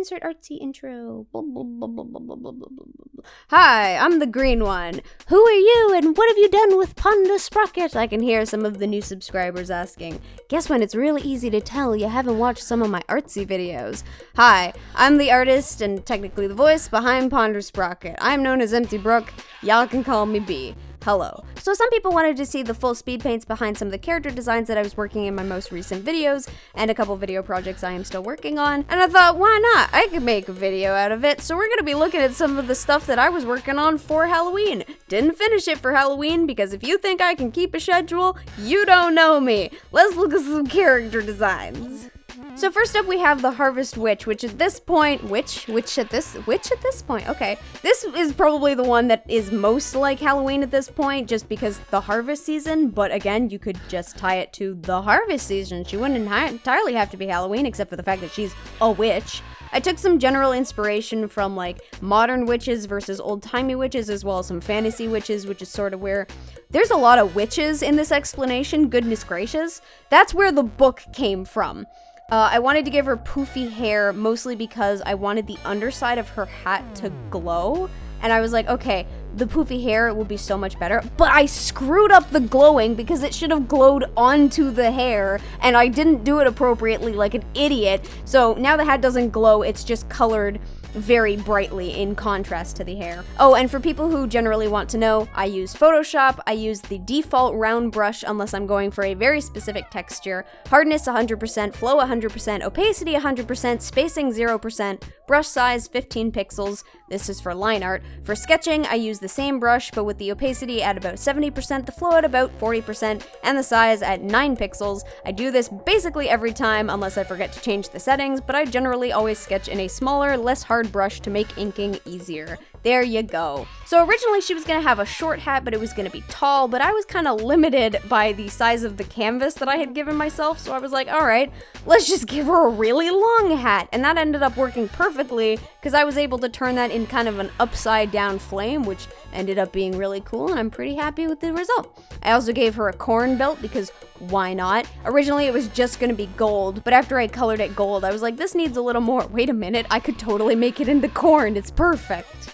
insert artsy intro. Blah, blah, blah, blah, blah, blah, blah, blah, blah. Hi, I'm the green one. Who are you and what have you done with Panda Sprocket? I can hear some of the new subscribers asking. Guess when it's really easy to tell you haven't watched some of my artsy videos. Hi, I'm the artist and technically the voice behind Ponder Sprocket. I'm known as Empty Brook. Y'all can call me B. Hello. So some people wanted to see the full speed paints behind some of the character designs that I was working in my most recent videos, and a couple video projects I am still working on, and I thought, why not? I could make a video out of it, so we're gonna be looking at some of the stuff that I was working on for Halloween. Didn't finish it for Halloween, because if you think I can keep a schedule, you don't know me. Let's look at some character designs. So first up we have the Harvest Witch, which at this point, witch at this point, okay. This is probably the one that is most like Halloween at this point, just because the harvest season, but again, you could just tie it to the harvest season. She wouldn't entirely have to be Halloween, except for the fact that she's a witch. I took some general inspiration from like modern witches versus old-timey witches, as well as some fantasy witches, which is sort of where there's a lot of witches in this explanation, goodness gracious. That's where the book came from. I wanted to give her poofy hair, mostly because I wanted the underside of her hat to glow. And I was like, okay, the poofy hair will be so much better. But I screwed up the glowing because it should have glowed onto the hair. And I didn't do it appropriately like an idiot. So now the hat doesn't glow, it's just colored very brightly in contrast to the hair. Oh, and for people who generally want to know, I use Photoshop. I use the default round brush unless I'm going for a very specific texture. Hardness 100%, flow 100%, opacity 100%, spacing 0%, brush size 15 pixels. This is for line art. For sketching, I use the same brush, but with the opacity at about 70%, the flow at about 40%, and the size at 9 pixels. I do this basically every time unless I forget to change the settings, but I generally always sketch in a smaller, less hard brush to make inking easier. There you go. So originally she was gonna have a short hat, but it was gonna be tall, but I was kind of limited by the size of the canvas that I had given myself, so I was like, all right, let's just give her a really long hat. And that ended up working perfectly, because I was able to turn that in kind of an upside down flame, which ended up being really cool, and I'm pretty happy with the result. I also gave her a corn belt, because why not? Originally it was just gonna be gold, but after I colored it gold, I was like, this needs a little more. Wait a minute, I could totally make it into corn, it's perfect.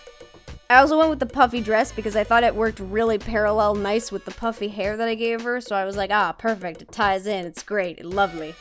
I also went with the puffy dress because I thought it worked really parallel nice with the puffy hair that I gave her, so I was like, ah, perfect, it ties in, it's great, lovely.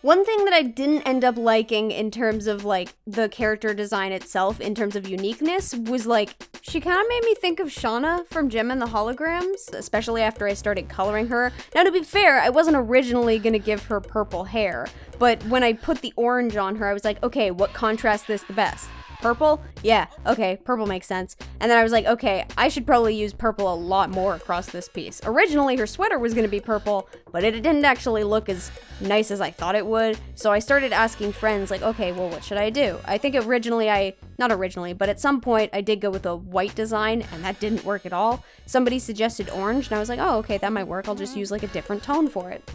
One thing that I didn't end up liking in terms of like the character design itself, in terms of uniqueness, was like, she kind of made me think of Shauna from Gem and the Holograms, especially after I started coloring her. Now to be fair, I wasn't originally gonna give her purple hair, but when I put the orange on her, I was like, okay, what contrasts this the best? Purple? Yeah, okay, purple makes sense. And then I was like, okay, I should probably use purple a lot more across this piece. Originally, her sweater was gonna be purple, but it didn't actually look as nice as I thought it would. So I started asking friends, like, okay, well, what should I do? I think not originally, but at some point, I did go with a white design, and that didn't work at all. Somebody suggested orange, and I was like, oh, okay, that might work. I'll just use like a different tone for it.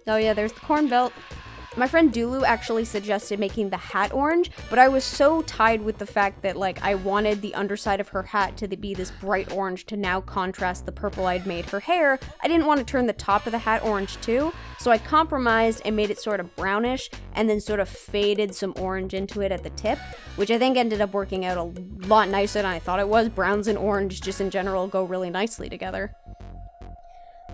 Oh yeah, there's the corn belt. My friend Dulu actually suggested making the hat orange, but I was so tied with the fact that like I wanted the underside of her hat to be this bright orange to now contrast the purple I'd made her hair. I didn't want to turn the top of the hat orange too, so I compromised and made it sort of brownish and then sort of faded some orange into it at the tip, which I think ended up working out a lot nicer than I thought it was. Browns and orange just in general go really nicely together.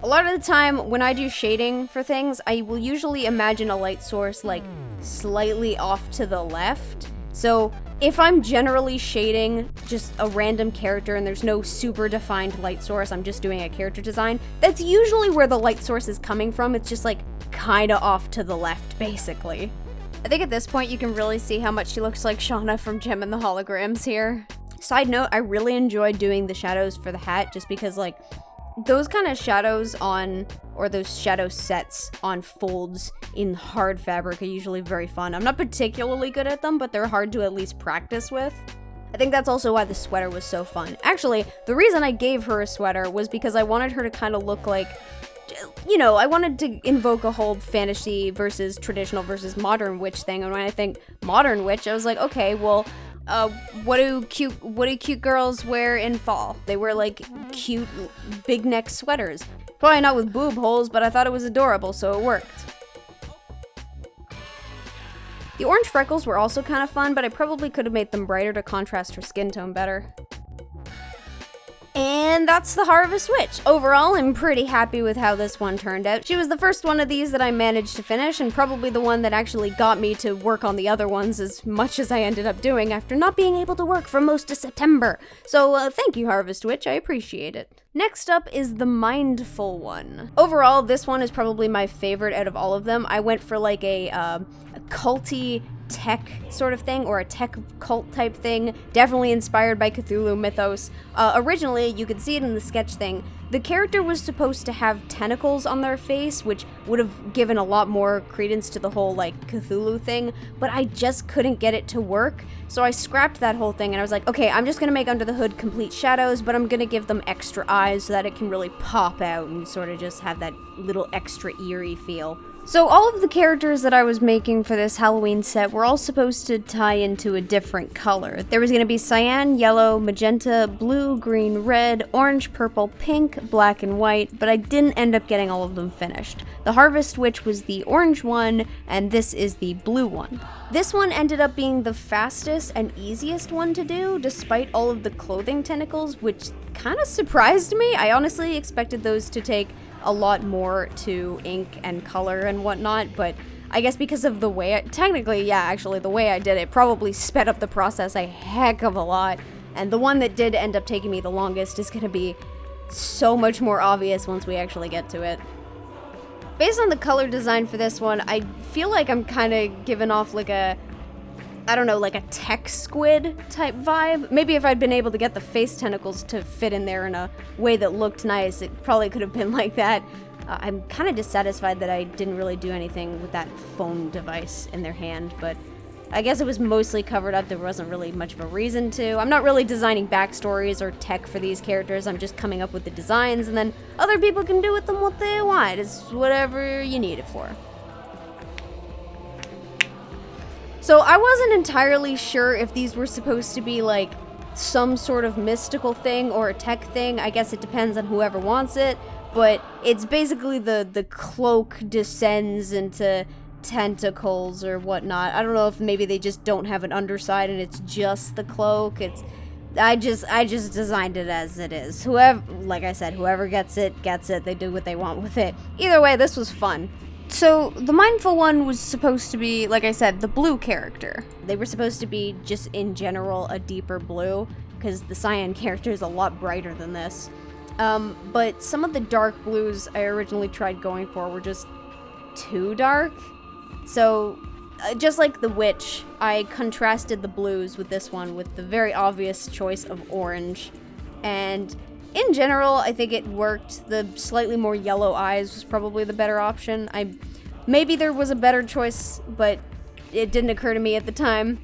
A lot of the time, when I do shading for things, I will usually imagine a light source, like, slightly off to the left. So, if I'm generally shading just a random character and there's no super defined light source, I'm just doing a character design, that's usually where the light source is coming from. It's just, like, kinda off to the left, basically. I think at this point, you can really see how much she looks like Shauna from Gem and the Holograms here. Side note, I really enjoyed doing the shadows for the hat, just because, like, those kind of shadows or those shadow sets on folds in hard fabric are usually very fun. I'm not particularly good at them, but they're hard to at least practice with. I think that's also why the sweater was so fun. Actually, the reason I gave her a sweater was because I wanted her to kind of look like, you know, I wanted to invoke a whole fantasy versus traditional versus modern witch thing. And when I think modern witch, I was like, okay, well, what do cute girls wear in fall? They wear like cute big neck sweaters. Probably not with boob holes, but I thought it was adorable, so it worked. The orange freckles were also kind of fun, but I probably could have made them brighter to contrast her skin tone better. And that's the Harvest Witch. Overall, I'm pretty happy with how this one turned out. She was the first one of these that I managed to finish, and probably the one that actually got me to work on the other ones as much as I ended up doing after not being able to work for most of September. So thank you, Harvest Witch, I appreciate it. Next up is the Mindful one. Overall, this one is probably my favorite out of all of them. I went for like a culty tech sort of thing, or a tech cult type thing, definitely inspired by Cthulhu mythos. Originally, you could see it in the sketch thing, the character was supposed to have tentacles on their face, which would have given a lot more credence to the whole like Cthulhu thing, but I just couldn't get it to work, so I scrapped that whole thing and I was like, okay, I'm just gonna make under the hood complete shadows, but I'm gonna give them extra eyes so that it can really pop out and sort of just have that little extra eerie feel. So all of the characters that I was making for this Halloween set were all supposed to tie into a different color. There was going to be cyan, yellow, magenta, blue, green, red, orange, purple, pink, black, and white, but I didn't end up getting all of them finished. The Harvest Witch was the orange one, and this is the blue one. This one ended up being the fastest and easiest one to do, despite all of the clothing tentacles, which kind of surprised me. I honestly expected those to take a lot more to ink and color and whatnot, but I guess because of the way the way I did it probably sped up the process a heck of a lot, and the one that did end up taking me the longest is gonna be so much more obvious once we actually get to it. Based on the color design for this one, I feel like I'm kind of giving off like a tech squid type vibe. Maybe if I'd been able to get the face tentacles to fit in there in a way that looked nice, it probably could have been like that. I'm kind of dissatisfied that I didn't really do anything with that phone device in their hand, but I guess it was mostly covered up. There wasn't really much of a reason to. I'm not really designing backstories or tech for these characters. I'm just coming up with the designs, and then other people can do with them what they want. It's whatever you need it for. So I wasn't entirely sure if these were supposed to be like some sort of mystical thing or a tech thing. I guess it depends on whoever wants it, but it's basically the cloak descends into tentacles or whatnot. I don't know if maybe they just don't have an underside and it's just the cloak. I just designed it as it is. Whoever gets it, gets it. They do what they want with it. Either way, this was fun. So, the Mindful one was supposed to be, like I said, the blue character. They were supposed to be, just in general, a deeper blue, because the cyan character is a lot brighter than this. But some of the dark blues I originally tried going for were just too dark. So, just like the witch, I contrasted the blues with this one with the very obvious choice of orange. And in general, I think it worked. The slightly more yellow eyes was probably the better option. Maybe there was a better choice, but it didn't occur to me at the time.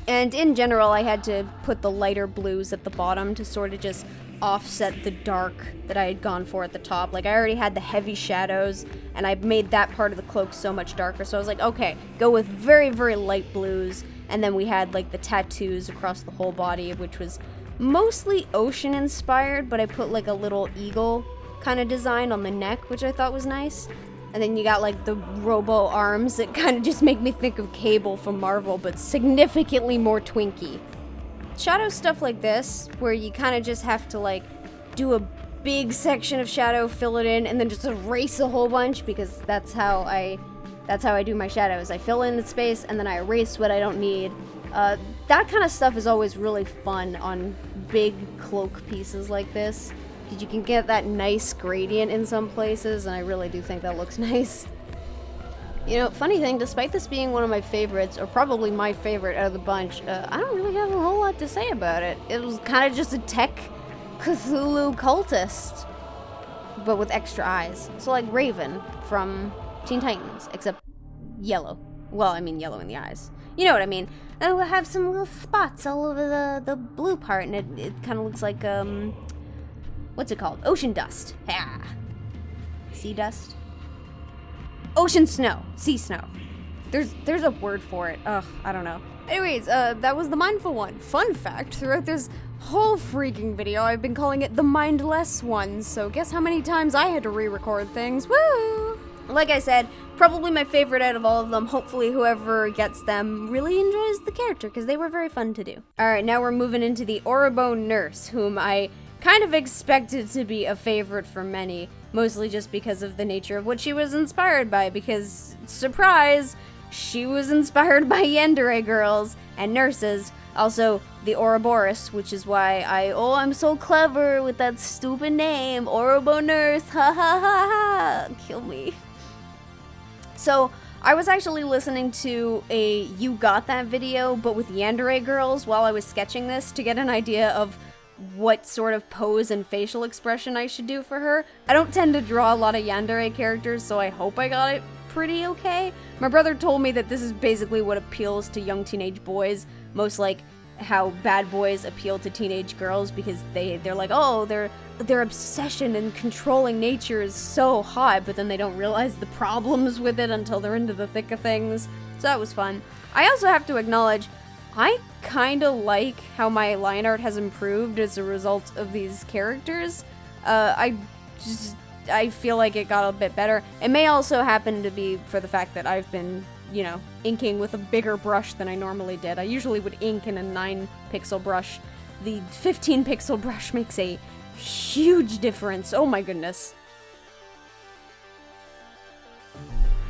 And in general, I had to put the lighter blues at the bottom to sort of just offset the dark that I had gone for at the top. Like, I already had the heavy shadows, and I made that part of the cloak so much darker. So I was like, okay, go with very, very light blues. And then we had, like, the tattoos across the whole body, which was mostly ocean inspired, but I put like a little eagle kind of design on the neck, which I thought was nice. And then you got like the robo arms that kind of just make me think of Cable from Marvel, but significantly more twinky. Shadow stuff like this, where you kind of just have to like do a big section of shadow, fill it in, and then just erase a whole bunch, because that's how I do my shadows. I fill in the space and then I erase what I don't need. That kind of stuff is always really fun on big cloak pieces like this, because you can get that nice gradient in some places, and I really do think that looks nice. You know, funny thing, despite this being one of my favorites, or probably my favorite out of the bunch, I don't really have a whole lot to say about it. It was kind of just a tech Cthulhu cultist, but with extra eyes. So like Raven from Teen Titans, except yellow. Well, I mean yellow in the eyes. You know what I mean. And we'll have some little spots all over the blue part, and it kind of looks like, what's it called? Ocean dust. Yeah. Sea dust? Ocean snow. Sea snow. There's a word for it. Ugh, I don't know. Anyways, that was the Mindful one. Fun fact, throughout this whole freaking video, I've been calling it the Mindless one, so guess how many times I had to re-record things. Woo! Like I said, probably my favorite out of all of them. Hopefully whoever gets them really enjoys the character, because they were very fun to do. Alright, now we're moving into the Orobo Nurse, whom I kind of expected to be a favorite for many, mostly just because of the nature of what she was inspired by, because, surprise, she was inspired by yandere girls and nurses. Also, the Ouroboros, which is why I'm so clever with that stupid name, Orobo Nurse, ha ha ha ha, kill me. So, I was actually listening to a You Got That video, but with yandere girls while I was sketching this to get an idea of what sort of pose and facial expression I should do for her. I don't tend to draw a lot of yandere characters, so I hope I got it pretty okay. My brother told me that this is basically what appeals to young teenage boys, most like how bad boys appeal to teenage girls, because they're like, oh, their obsession and controlling nature is so hot, but then they don't realize the problems with it until they're into the thick of things. So that was fun. I also have to acknowledge, I kinda like how my line art has improved as a result of these characters. I feel like it got a bit better. It may also happen to be for the fact that I've been, you know, inking with a bigger brush than I normally did. I usually would ink in a 9-pixel brush. The 15-pixel brush makes a huge difference. Oh my goodness.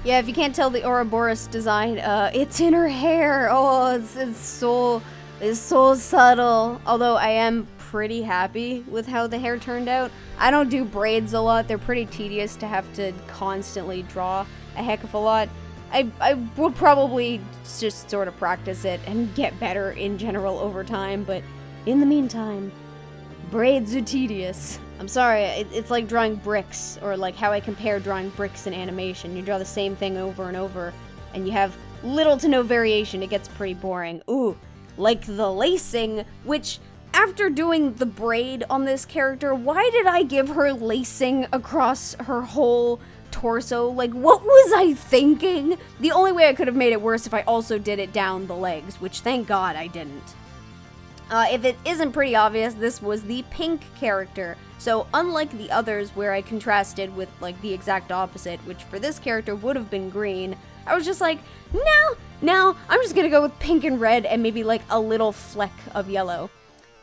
Yeah, if you can't tell the Ouroboros design, it's in her hair. Oh, it's so subtle. Although I am pretty happy with how the hair turned out. I don't do braids a lot. They're pretty tedious to have to constantly draw a heck of a lot. I will probably just sort of practice it and get better in general over time, but in the meantime, braids are tedious. I'm sorry, it's like drawing bricks, or like how I compare drawing bricks in animation. You draw the same thing over and over, and you have little to no variation. It gets pretty boring. Ooh, like the lacing, which, after doing the braid on this character, why did I give her lacing across her whole torso? Like, what was I thinking? The only way I could have made it worse if I also did it down the legs, which thank God I didn't. If it isn't pretty obvious, this was the pink character. So unlike the others where I contrasted with like the exact opposite, which for this character would have been green, I was just like, no, I'm just gonna go with pink and red and maybe like a little fleck of yellow.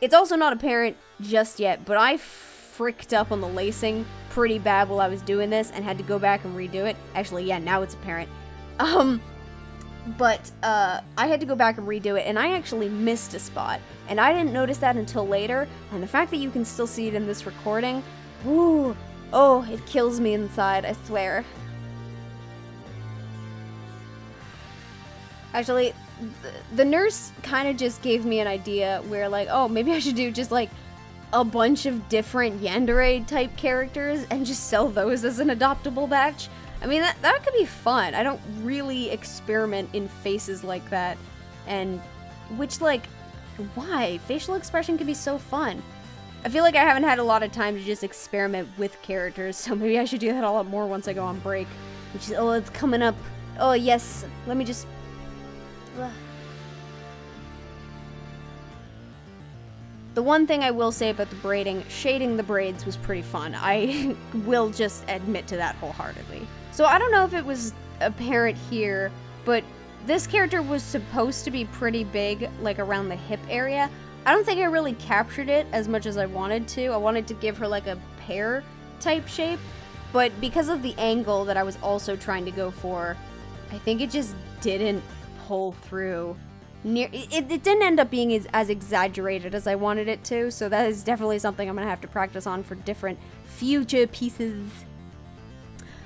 It's also not apparent just yet, but I fricked up on the lacing pretty bad while I was doing this and had to go back and redo it. Actually, yeah, now it's apparent. But I had to go back and redo it, and I actually missed a spot, and I didn't notice that until later, and the fact that you can still see it in this recording, ooh, oh, it kills me inside, I swear. Actually, the nurse kind of just gave me an idea where, like, oh, maybe I should do just, like, a bunch of different yandere type characters and just sell those as an adoptable batch. I mean, that could be fun. I don't really experiment in faces like that. And, which, like, why? Facial expression can be so fun. I feel like I haven't had a lot of time to just experiment with characters, so maybe I should do that a lot more once I go on break. Which is, oh, it's coming up. Oh, yes. Let me just... Ugh. The one thing I will say about the braiding, shading the braids was pretty fun. I will just admit to that wholeheartedly. So I don't know if it was apparent here, but this character was supposed to be pretty big, like around the hip area. I don't think I really captured it as much as I wanted to. I wanted to give her like a pear type shape, but because of the angle that I was also trying to go for, I think it just didn't pull through. It didn't end up being as exaggerated as I wanted it to, so that is definitely something I'm gonna have to practice on for different future pieces.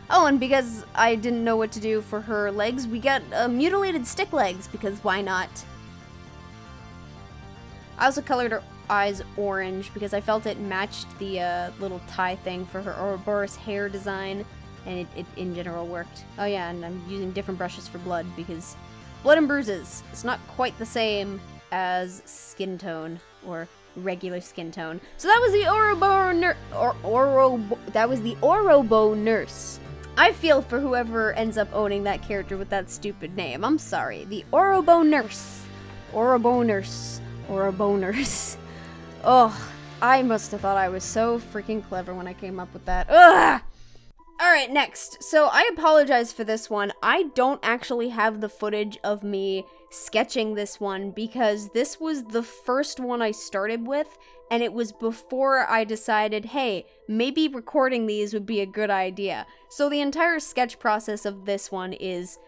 Oh, and because I didn't know what to do for her legs, we got mutilated stick legs, because why not? I also colored her eyes orange because I felt it matched the little tie thing for her Ouroboros hair design, and it in general worked. Oh yeah, and I'm using different brushes for blood because blood and bruises. It's not quite the same as skin tone or regular skin tone. So that was the Orobo Nurse. I feel for whoever ends up owning that character with that stupid name. I'm sorry. The Orobo Nurse. Orobo Nurse. Orobo Nurse. Oh, I must have thought I was so freaking clever when I came up with that. Ugh! Alright, next. So I apologize for this one. I don't actually have the footage of me sketching this one because this was the first one I started with, and it was before I decided, hey, maybe recording these would be a good idea. So the entire sketch process of this one is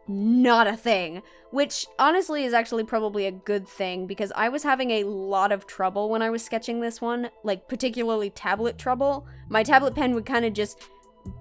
not a thing, which honestly is actually probably a good thing because I was having a lot of trouble when I was sketching this one, like particularly tablet trouble. My tablet pen would kind of just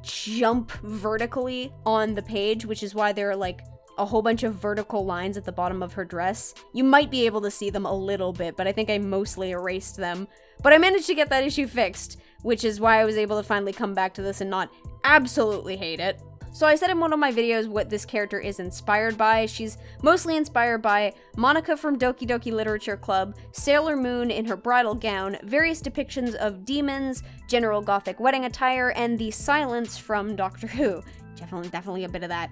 jump vertically on the page, which is why there are like a whole bunch of vertical lines at the bottom of her dress. You might be able to see them a little bit, but I think I mostly erased them. But I managed to get that issue fixed, which is why I was able to finally come back to this and not absolutely hate it. So I said in one of my videos what this character is inspired by. She's mostly inspired by Monica from Doki Doki Literature Club, Sailor Moon in her bridal gown, various depictions of demons, general gothic wedding attire, and the silence from Doctor Who. Definitely a bit of that.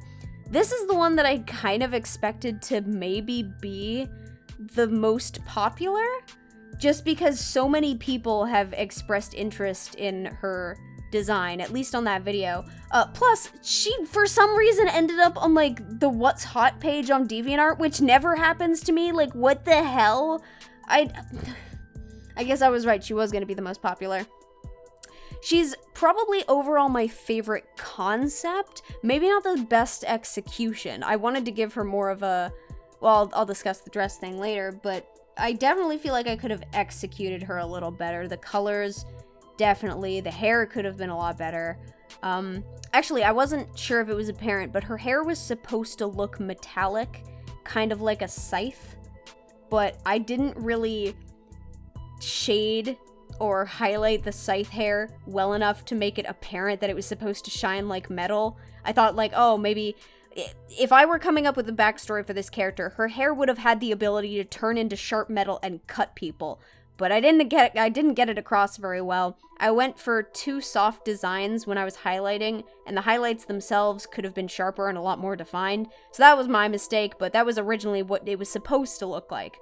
This is the one that I kind of expected to maybe be the most popular, just because so many people have expressed interest in her design, at least on that video. Plus, she, for some reason, ended up on, like, the What's Hot page on DeviantArt, which never happens to me. Like, what the hell? I guess I was right. She was going to be the most popular. She's probably overall my favorite concept. Maybe not the best execution. I wanted to give her more of a... Well, I'll discuss the dress thing later, but I definitely feel like I could have executed her a little better. The colors... Definitely. The hair could have been a lot better. Actually, I wasn't sure if it was apparent, but her hair was supposed to look metallic, kind of like a scythe, but I didn't really shade or highlight the scythe hair well enough to make it apparent that it was supposed to shine like metal. I thought, like, oh, maybe if I were coming up with a backstory for this character, her hair would have had the ability to turn into sharp metal and cut people. But I didn't get it across very well. I went for too soft designs when I was highlighting, and the highlights themselves could have been sharper and a lot more defined. So that was my mistake, but that was originally what it was supposed to look like.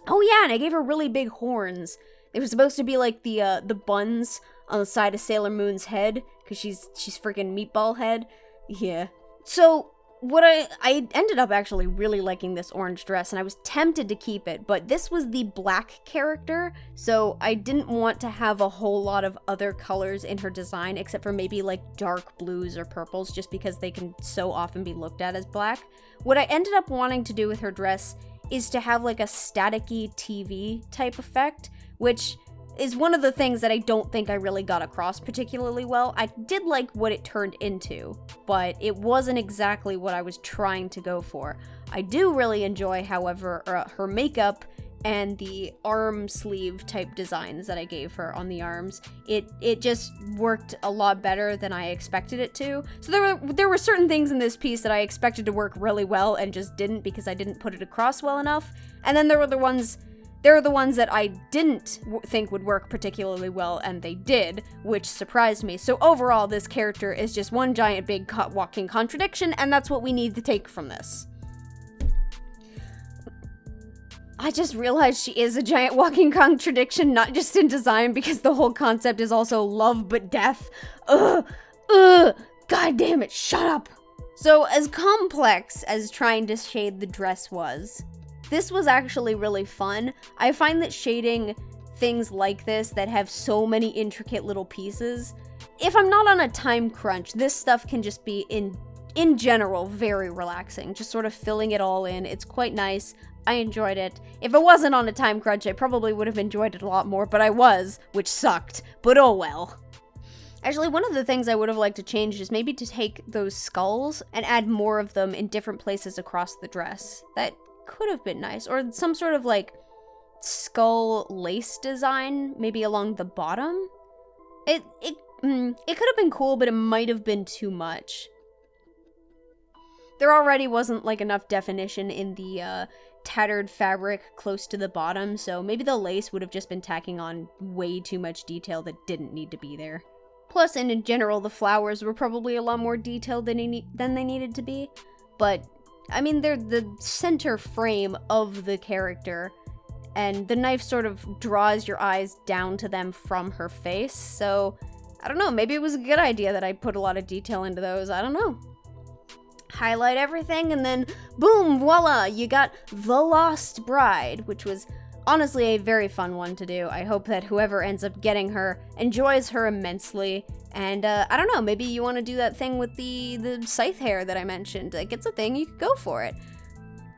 Oh yeah, and I gave her really big horns. They were supposed to be like the buns on the side of Sailor Moon's head, because she's freaking meatball head. Yeah. So what I ended up actually really liking this orange dress, and I was tempted to keep it, but this was the black character, so I didn't want to have a whole lot of other colors in her design, except for maybe like dark blues or purples, just because they can so often be looked at as black. What I ended up wanting to do with her dress is to have like a staticky TV type effect, which is one of the things that I don't think I really got across particularly well. I did like what it turned into, but it wasn't exactly what I was trying to go for. I do really enjoy, however, her makeup and the arm sleeve type designs that I gave her on the arms. It just worked a lot better than I expected it to. So there were certain things in this piece that I expected to work really well and just didn't because I didn't put it across well enough. And then there are the ones that I didn't think would work particularly well, and they did, which surprised me. So overall, this character is just one giant big walking contradiction, and that's what we need to take from this. I just realized she is a giant walking contradiction, not just in design, because the whole concept is also love but death. God damn it, shut up! So, as complex as trying to shade the dress was, this was actually really fun. I find that shading things like this that have so many intricate little pieces, if I'm not on a time crunch, this stuff can just be, in general, very relaxing. Just sort of filling it all in. It's quite nice. I enjoyed it. If it wasn't on a time crunch, I probably would have enjoyed it a lot more, but I was, which sucked. But oh well. Actually, one of the things I would have liked to change is maybe to take those skulls and add more of them in different places across the dress. That could have been nice. Or some sort of, like, skull lace design, maybe along the bottom. It could have been cool, but it might have been too much. There already wasn't, like, enough definition in the, tattered fabric close to the bottom, so maybe the lace would have just been tacking on way too much detail that didn't need to be there. Plus, and in general, the flowers were probably a lot more detailed than they needed to be, but I mean, they're the center frame of the character, and the knife sort of draws your eyes down to them from her face, so I don't know, maybe it was a good idea that I put a lot of detail into those, I don't know. Highlight everything, and then boom, voila, you got The Lost Bride, which was honestly a very fun one to do. I hope that whoever ends up getting her enjoys her immensely. And I don't know, maybe you want to do that thing with the scythe hair that I mentioned. Like, it's a thing, you could go for it.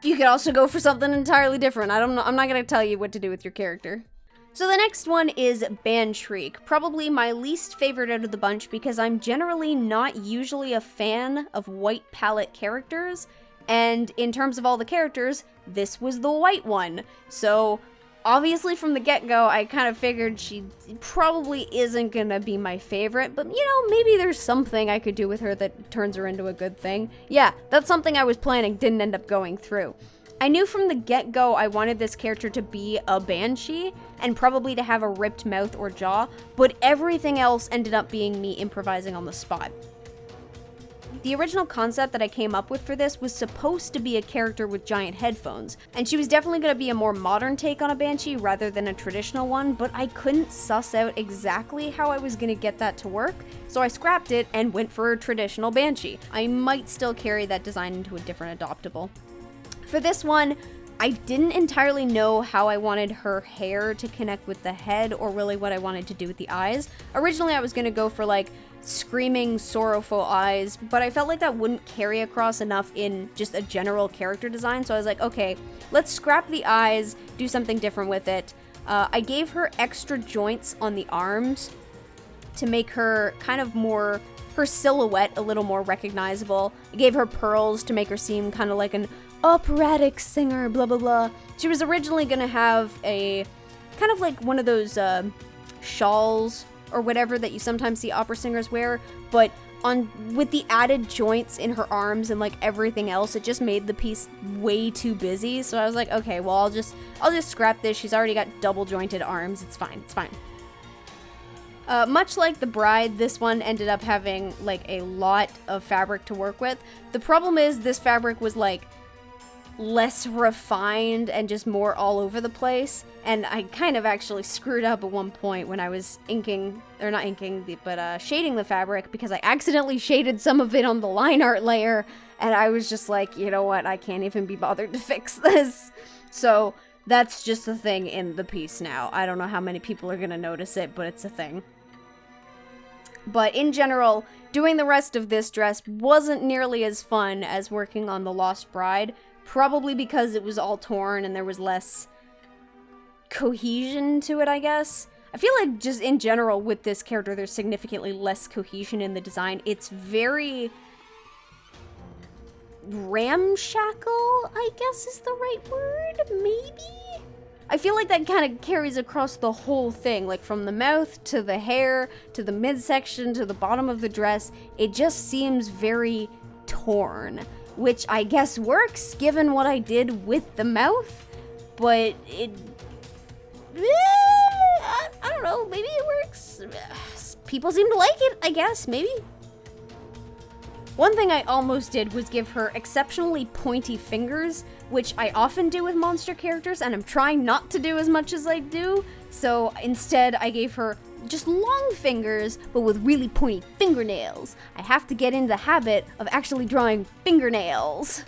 You could also go for something entirely different. I'm not gonna tell you what to do with your character. So the next one is Banshriek, probably my least favorite out of the bunch because I'm generally not usually a fan of white palette characters, and in terms of all the characters, this was the white one. So obviously from the get-go, I kind of figured she probably isn't gonna be my favorite, but you know, maybe there's something I could do with her that turns her into a good thing. Yeah, that's something I was planning, didn't end up going through. I knew from the get-go I wanted this character to be a banshee, and probably to have a ripped mouth or jaw, but everything else ended up being me improvising on the spot. The original concept that I came up with for this was supposed to be a character with giant headphones, and she was definitely going to be a more modern take on a banshee rather than a traditional one, but I couldn't suss out exactly how I was going to get that to work, so I scrapped it and went for a traditional banshee. I might still carry that design into a different adoptable. For this one, I didn't entirely know how I wanted her hair to connect with the head or really what I wanted to do with the eyes. Originally, I was going to go for like screaming, sorrowful eyes, but I felt like that wouldn't carry across enough in just a general character design, so I was like, okay, let's scrap the eyes, do something different with it. I gave her extra joints on the arms to make her kind of more, her silhouette a little more recognizable. I gave her pearls to make her seem kind of like an operatic singer, blah blah blah. She was originally gonna have a kind of like one of those shawls or whatever that you sometimes see opera singers wear, but with the added joints in her arms and like everything else, it just made the piece way too busy. So I was like, okay, well I'll just scrap this. She's already got double jointed arms. It's fine. Much like the bride, this one ended up having like a lot of fabric to work with. The problem is this fabric was like less refined and just more all over the place, and I kind of actually screwed up at one point when I was shading the fabric, because I accidentally shaded some of it on the line art layer, and I was just like, you know what, I can't even be bothered to fix this. So that's just a thing in the piece now. I don't know how many people are gonna notice it, but it's a thing. But in general, doing the rest of this dress wasn't nearly as fun as working on the Lost Bride, probably because it was all torn and there was less cohesion to it, I guess. I feel like just in general with this character, there's significantly less cohesion in the design. It's very ramshackle, I guess is the right word, maybe? I feel like that kind of carries across the whole thing, like from the mouth to the hair to the midsection to the bottom of the dress. It just seems very torn, which I guess works given what I did with the mouth, but it... I don't know, maybe it works. People seem to like it, I guess, maybe. One thing I almost did was give her exceptionally pointy fingers, which I often do with monster characters, and I'm trying not to do as much as I do, so instead I gave her just long fingers, but with really pointy fingernails. I have to get into the habit of actually drawing fingernails.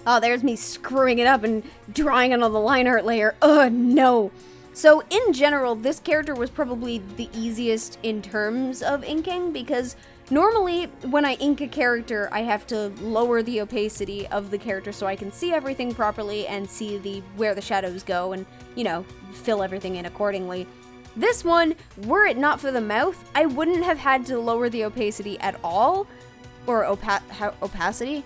Oh, there's me screwing it up and drawing it on the line art layer. Ugh, no. So in general, this character was probably the easiest in terms of inking, because normally when I ink a character, I have to lower the opacity of the character so I can see everything properly and see where the shadows go and, you know, fill everything in accordingly. This one, were it not for the mouth, I wouldn't have had to lower the opacity at all. Or opacity?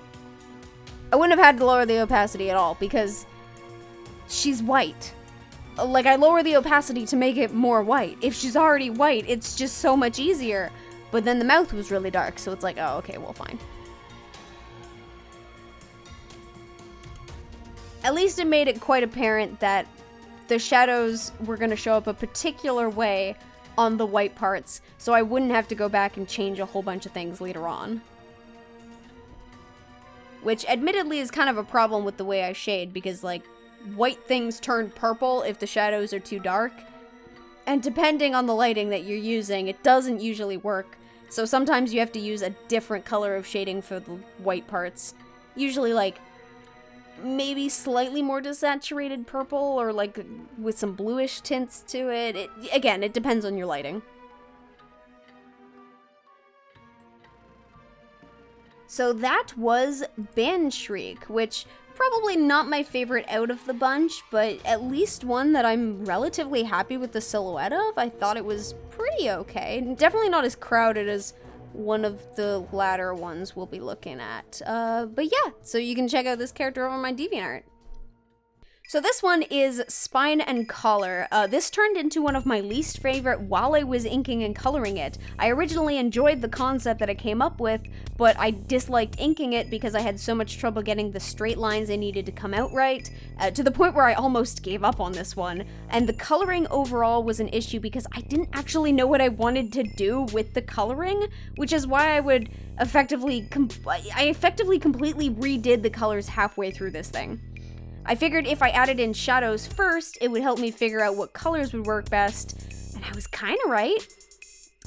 I wouldn't have had to lower the opacity at all because she's white. Like, I lower the opacity to make it more white. If she's already white, it's just so much easier. But then the mouth was really dark, so it's like, oh, okay, well, fine. At least it made it quite apparent that the shadows were going to show up a particular way on the white parts, so I wouldn't have to go back and change a whole bunch of things later on. Which, admittedly, is kind of a problem with the way I shade, because, like, white things turn purple if the shadows are too dark. And depending on the lighting that you're using, it doesn't usually work. So sometimes you have to use a different color of shading for the white parts. Usually like maybe slightly more desaturated purple or like with some bluish tints to it. Again, it depends on your lighting. So that was Banshriek, which probably not my favorite out of the bunch, but at least one that I'm relatively happy with the silhouette of. I thought it was pretty okay. Definitely not as crowded as one of the latter ones we'll be looking at. But yeah, so you can check out this character over my DeviantArt. So this one is Spine and Collar. This turned into one of my least favorite while I was inking and coloring it. I originally enjoyed the concept that I came up with, but I disliked inking it because I had so much trouble getting the straight lines I needed to come out right, to the point where I almost gave up on this one. And the coloring overall was an issue because I didn't actually know what I wanted to do with the coloring, which is why I would effectively completely redid the colors halfway through this thing. I figured if I added in shadows first, it would help me figure out what colors would work best, and I was kind of right.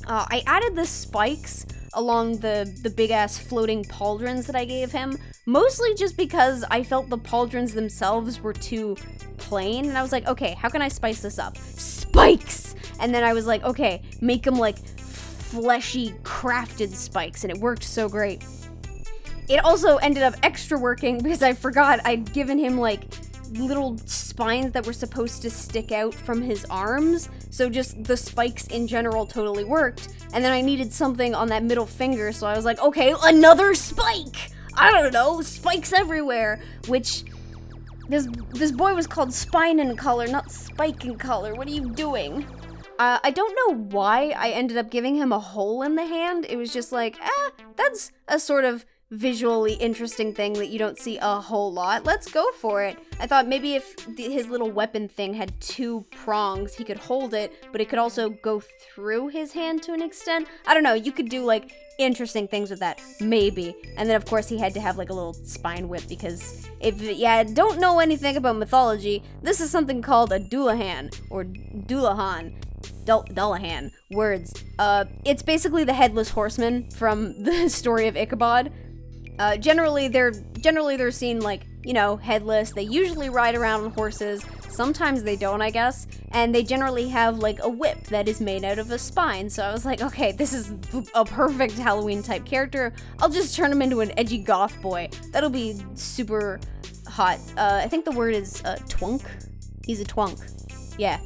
I added the spikes along the big-ass floating pauldrons that I gave him, mostly just because I felt the pauldrons themselves were too plain, and I was like, okay, how can I spice this up? Spikes! And then I was like, okay, make them like fleshy, crafted spikes, and it worked so great. It also ended up extra working because I forgot I'd given him like little spines that were supposed to stick out from his arms, so just the spikes in general totally worked, and then I needed something on that middle finger, so I was like, okay, another spike! I don't know, spikes everywhere, which this boy was called Spine and Color, not Spike and Color. What are you doing? I don't know why I ended up giving him a hole in the hand. It was just like, that's a sort of visually interesting thing that you don't see a whole lot. Let's go for it. I thought maybe if his little weapon thing had two prongs, he could hold it, but it could also go through his hand to an extent. I don't know, you could do like interesting things with that, maybe. And then of course he had to have like a little spine whip because if you don't know anything about mythology, this is something called a Dullahan or Dullahan. Dullahan, words. It's basically the headless horseman from the story of Ichabod. Generally they're seen like, you know, headless. They usually ride around on horses. Sometimes they don't, I guess. And they generally have like a whip that is made out of a spine. So I was like, okay, this is a perfect Halloween type character. I'll just turn him into an edgy goth boy. That'll be super hot. I think the word is twunk. He's a twunk. Yeah.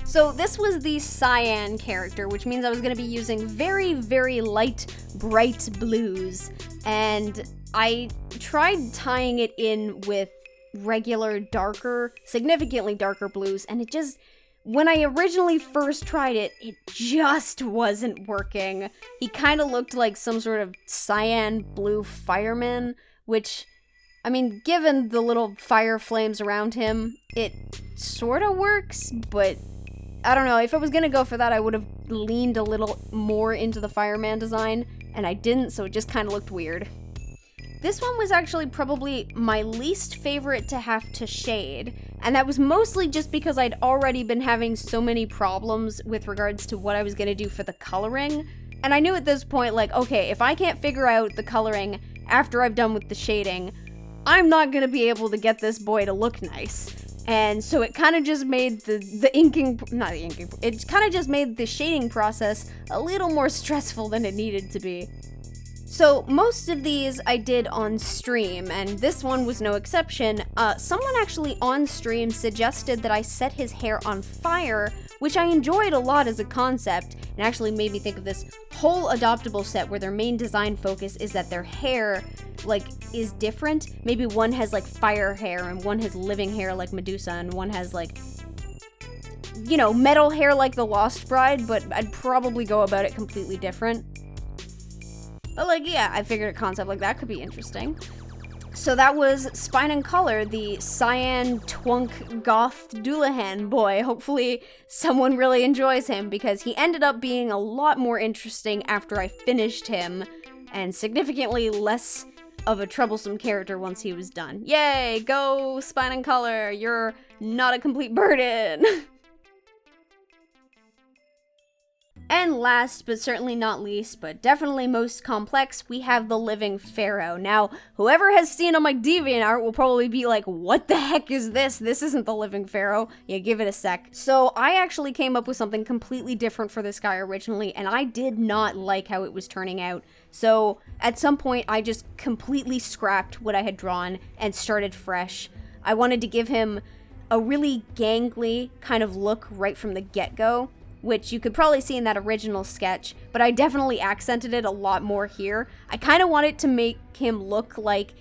So this was the cyan character, which means I was going to be using very, very light, bright blues. And I tried tying it in with regular, darker, significantly darker blues, and it just, when I originally first tried it, it just wasn't working. He kind of looked like some sort of cyan blue fireman, which, I mean, given the little fire flames around him, it sort of works, but I don't know, if I was gonna go for that, I would have leaned a little more into the fireman design, and I didn't, so it just kind of looked weird. This one was actually probably my least favorite to have to shade, and that was mostly just because I'd already been having so many problems with regards to what I was gonna do for the coloring, and I knew at this point, like, okay, if I can't figure out the coloring after I've done with the shading, I'm not gonna be able to get this boy to look nice. And so it kind of just made it kind of just made the shading process a little more stressful than it needed to be. So most of these I did on stream, and this one was no exception. Someone actually on stream suggested that I set his hair on fire, which I enjoyed a lot as a concept, and actually made me think of this whole Adoptable set where their main design focus is that their hair, like, is different. Maybe one has, like, fire hair, and one has living hair like Medusa, and one has, like, you know, metal hair like the Lost Bride, but I'd probably go about it completely different. But, like, yeah, I figured a concept like that could be interesting. So that was Spine and Color, the cyan twunk goth Dullahan boy. Hopefully someone really enjoys him, because he ended up being a lot more interesting after I finished him, and significantly less of a troublesome character once he was done. Yay, go Spine and Color, you're not a complete burden. And last, but certainly not least, but definitely most complex, we have the Living Pharaoh. Now, whoever has seen on my DeviantArt will probably be like, what the heck is this? This isn't the Living Pharaoh. Yeah, give it a sec. So I actually came up with something completely different for this guy originally, and I did not like how it was turning out. So at some point, I just completely scrapped what I had drawn and started fresh. I wanted to give him a really gangly kind of look right from the get-go, which you could probably see in that original sketch, but I definitely accented it a lot more here. I kind of wanted to make him look like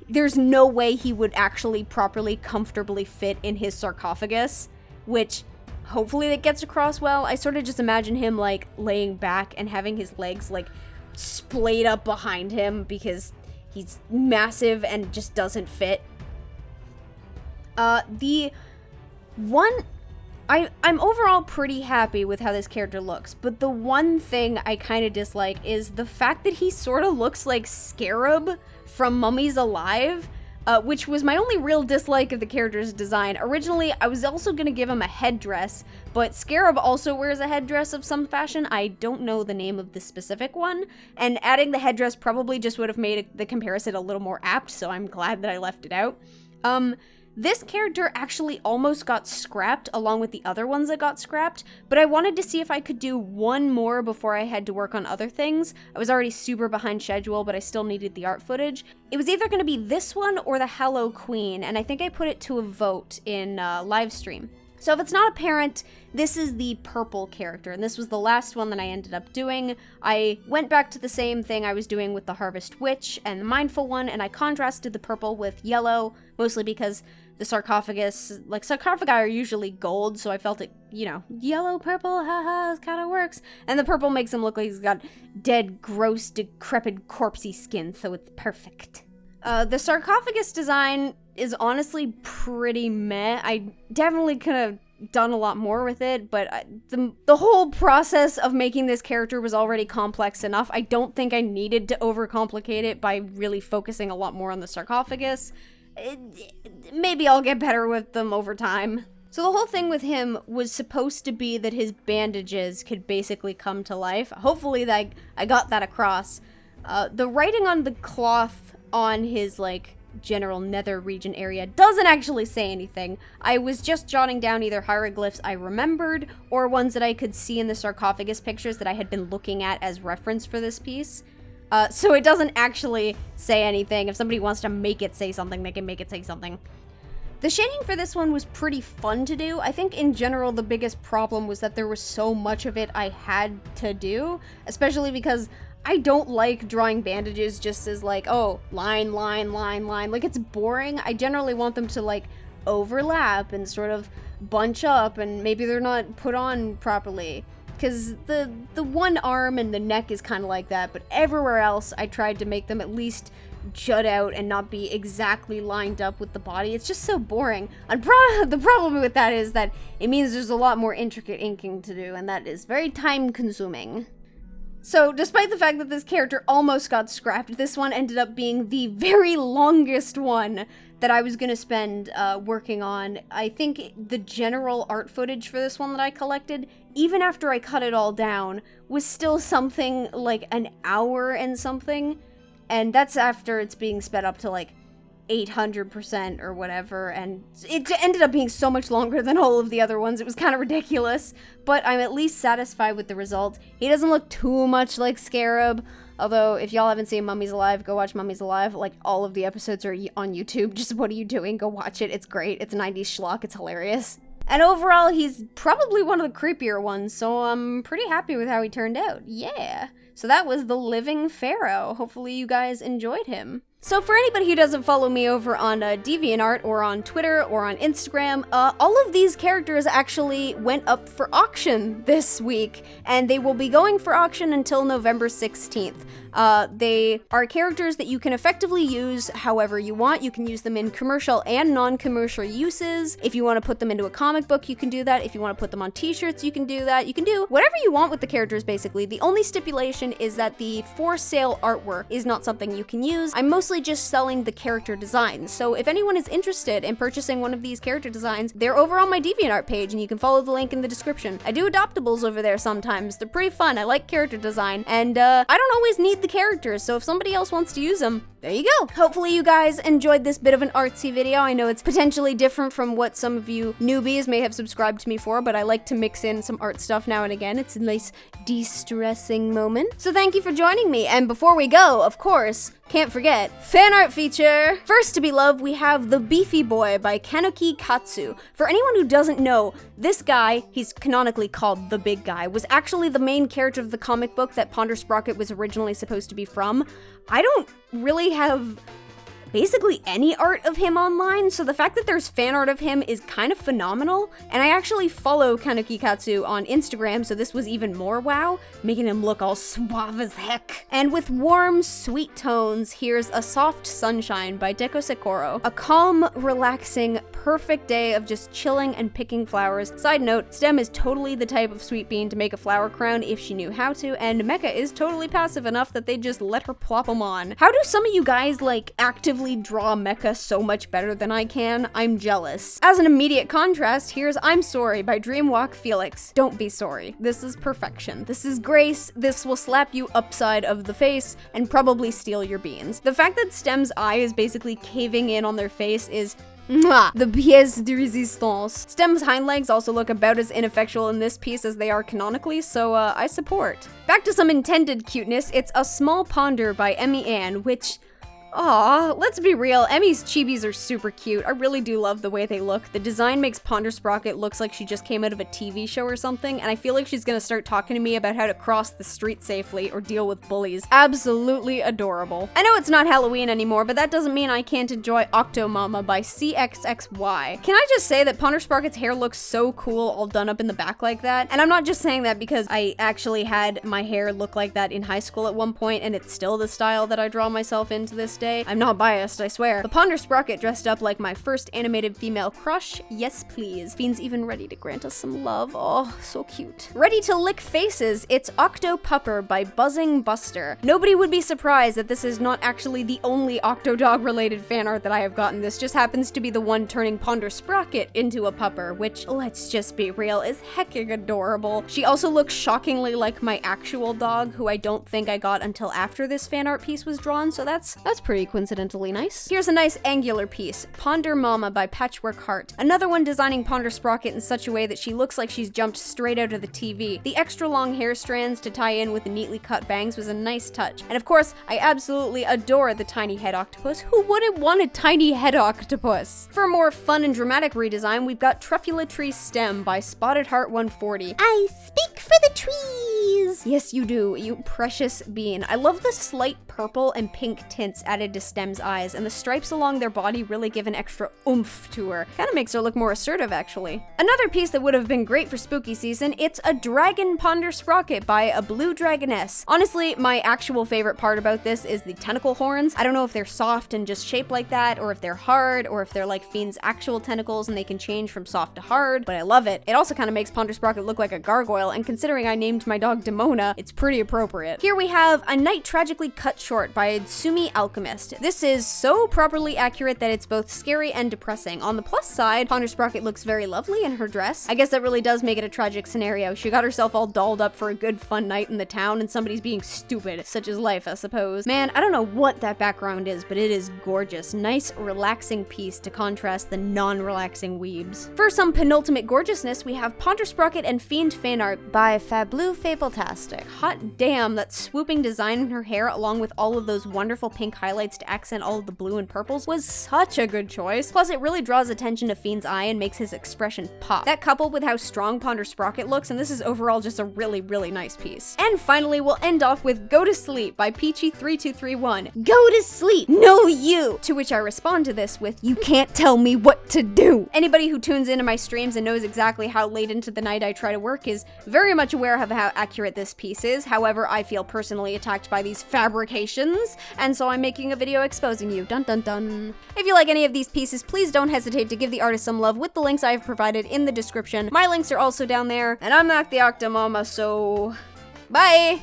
there's no way he would actually properly, comfortably fit in his sarcophagus, which hopefully that gets across well. I sort of just imagine him like laying back and having his legs like splayed up behind him because he's massive and just doesn't fit. I'm overall pretty happy with how this character looks, but the one thing I kind of dislike is the fact that he sort of looks like Scarab from Mummies Alive, which was my only real dislike of the character's design. Originally, I was also going to give him a headdress, but Scarab also wears a headdress of some fashion. I don't know the name of the specific one, and adding the headdress probably just would have made the comparison a little more apt, so I'm glad that I left it out. This character actually almost got scrapped along with the other ones that got scrapped, but I wanted to see if I could do one more before I had to work on other things. I was already super behind schedule, but I still needed the art footage. It was either going to be this one or the Hello Queen, and I think I put it to a vote in live stream. So if it's not apparent, this is the purple character, and this was the last one that I ended up doing. I went back to the same thing I was doing with the Harvest Witch and the Mindful one, and I contrasted the purple with yellow, mostly because the sarcophagus, like sarcophagi are usually gold, so I felt it, you know, yellow, purple, haha, it kind of works. And the purple makes him look like he's got dead, gross, decrepit, corpsey skin, so it's perfect. The sarcophagus design is honestly pretty meh. I definitely could have done a lot more with it, but the whole process of making this character was already complex enough. I don't think I needed to overcomplicate it by really focusing a lot more on the sarcophagus. Maybe I'll get better with them over time. So the whole thing with him was supposed to be that his bandages could basically come to life. Hopefully that I got that across. The writing on the cloth on his, like, general nether region area doesn't actually say anything. I was just jotting down either hieroglyphs I remembered or ones that I could see in the sarcophagus pictures that I had been looking at as reference for this piece. So it doesn't actually say anything. If somebody wants to make it say something, they can make it say something. The shading for this one was pretty fun to do. I think in general the biggest problem was that there was so much of it I had to do, especially because I don't like drawing bandages just as like, oh, line, line, line, line. Like, it's boring. I generally want them to, like, overlap and sort of bunch up, and maybe they're not put on properly. Because the one arm and the neck is kind of like that, but everywhere else I tried to make them at least jut out and not be exactly lined up with the body. It's just so boring. And the problem with that is that it means there's a lot more intricate inking to do, and that is very time-consuming. So, despite the fact that this character almost got scrapped, this one ended up being the very longest one that I was going to spend working on. I think the general art footage for this one that I collected, even after I cut it all down, was still something like an hour and something. And that's after it's being sped up to like 800% or whatever, and it ended up being so much longer than all of the other ones. It was kind of ridiculous, but I'm at least satisfied with the result. He doesn't look too much like Scarab, although if y'all haven't seen Mummies Alive, go watch Mummies Alive. Like, all of the episodes are on YouTube. Just what are you doing? Go watch it. It's great. It's 90s schlock. It's hilarious. And overall, he's probably one of the creepier ones, so I'm pretty happy with how he turned out. Yeah. So that was the Living Pharaoh. Hopefully you guys enjoyed him. So for anybody who doesn't follow me over on DeviantArt or on Twitter or on Instagram, all of these characters actually went up for auction this week, and they will be going for auction until November 16th. They are characters that you can effectively use however you want. You can use them in commercial and non-commercial uses. If you want to put them into a comic book, you can do that. If you want to put them on t-shirts, you can do that. You can do whatever you want with the characters, basically. The only stipulation is that the for sale artwork is not something you can use. I'm mostly mostly just selling the character designs. So if anyone is interested in purchasing one of these character designs, they're over on my DeviantArt page and you can follow the link in the description. I do adoptables over there sometimes. They're pretty fun. I like character design, and I don't always need the characters, so if somebody else wants to use them, there you go. Hopefully you guys enjoyed this bit of an artsy video. I know it's potentially different from what some of you newbies may have subscribed to me for, but I like to mix in some art stuff now and again. It's a nice de-stressing moment. So thank you for joining me, and before we go, of course, can't forget, fan art feature! First to be loved, we have The Beefy Boy by Cxxy. For anyone who doesn't know, this guy, he's canonically called the Big Guy, was actually the main character of the comic book that Ponder Sprocket was originally supposed to be from. I don't really have basically any art of him online, so the fact that there's fan art of him is kind of phenomenal, and I actually follow Cxxy on Instagram, so this was even more wow, making him look all suave as heck. And with warm, sweet tones, here's A Soft Sunshine by Dekosekoro. A calm, relaxing, perfect day of just chilling and picking flowers. Side note, Stem is totally the type of sweet bean to make a flower crown if she knew how to, and Mecha is totally passive enough that they just let her plop them on. How do some of you guys, like, actively draw mecha so much better than I can? I'm jealous. As an immediate contrast, here's I'm Sorry by Dreamwalk Felix. Don't be sorry. This is perfection. This is grace. This will slap you upside of the face and probably steal your beans. The fact that Stem's eye is basically caving in on their face is mwah, the pièce de résistance. Stem's hind legs also look about as ineffectual in this piece as they are canonically, so I support. Back to some intended cuteness, it's A Smol Ponder by Emmy Ann, which, aw, let's be real, Emmy's chibis are super cute. I really do love the way they look. The design makes Ponder Sprocket looks like she just came out of a TV show or something, and I feel like she's gonna start talking to me about how to cross the street safely or deal with bullies. Absolutely adorable. I know it's not Halloween anymore, but that doesn't mean I can't enjoy Octo Mama by Cxxy. Can I just say that Ponder Sprocket's hair looks so cool all done up in the back like that? And I'm not just saying that because I actually had my hair look like that in high school at one point, and it's still the style that I draw myself into this day. I'm not biased, I swear. The Ponder Sprocket dressed up like my first animated female crush. Yes, please. Fiend's even ready to grant us some love. Oh, so cute. Ready to lick faces, it's Octopupper by Buzzing Buster. Nobody would be surprised that this is not actually the only Octodog related fan art that I have gotten. This just happens to be the one turning Ponder Sprocket into a pupper, which, let's just be real, is hecking adorable. She also looks shockingly like my actual dog, who I don't think I got until after this fan art piece was drawn, so that's pretty coincidentally nice. Here's a nice angular piece, Ponder Mama by Patchwork Heart. Another one designing Ponder Sprocket in such a way that she looks like she's jumped straight out of the TV. The extra long hair strands to tie in with the neatly cut bangs was a nice touch. And of course, I absolutely adore the tiny head octopus. Who wouldn't want a tiny head octopus? For a more fun and dramatic redesign, we've got Truffula Tree Stem by Spotted Heart 140. I speak for the trees! Yes, you do, you precious bean. I love the slight purple and pink tints added to Stem's eyes, and the stripes along their body really give an extra oomph to her. Kinda makes her look more assertive, actually. Another piece that would have been great for spooky season, it's a Dragon Ponder Sprocket by a Blue Dragoness. Honestly, my actual favorite part about this is the tentacle horns. I don't know if they're soft and just shaped like that, or if they're hard, or if they're like Fiend's actual tentacles and they can change from soft to hard, but I love it. It also kind of makes Ponder Sprocket look like a gargoyle, and considering I named my dog Demona, it's pretty appropriate. Here we have A Night Tragically Cut Short by Tsumi Alchemist. This is so properly accurate that it's both scary and depressing. On the plus side, Ponder Sprocket looks very lovely in her dress. I guess that really does make it a tragic scenario. She got herself all dolled up for a good fun night in the town and somebody's being stupid. Such is life, I suppose. Man, I don't know what that background is, but it is gorgeous. Nice, relaxing piece to contrast the non-relaxing weebs. For some penultimate gorgeousness, we have Ponder Sprocket and Fiend fan art by Fablu Fabletastic. Hot damn, that swooping design in her hair along with all of those wonderful pink highlights to accent all of the blue and purples was such a good choice. Plus, it really draws attention to Fiend's eye and makes his expression pop. That coupled with how strong Ponder Sprocket looks, and this is overall just a really, really nice piece. And finally, we'll end off with Go to Sleep by Peachy3231. Go to sleep! No, you! To which I respond to this with, you can't tell me what to do! Anybody who tunes into my streams and knows exactly how late into the night I try to work is very much aware of how accurate this piece is. However, I feel personally attacked by these fabrications, and so I'm making a video exposing you. Dun dun dun. If you like any of these pieces, please don't hesitate to give the artist some love with the links I have provided in the description. My links are also down there, and I'm not the Octomama, so bye!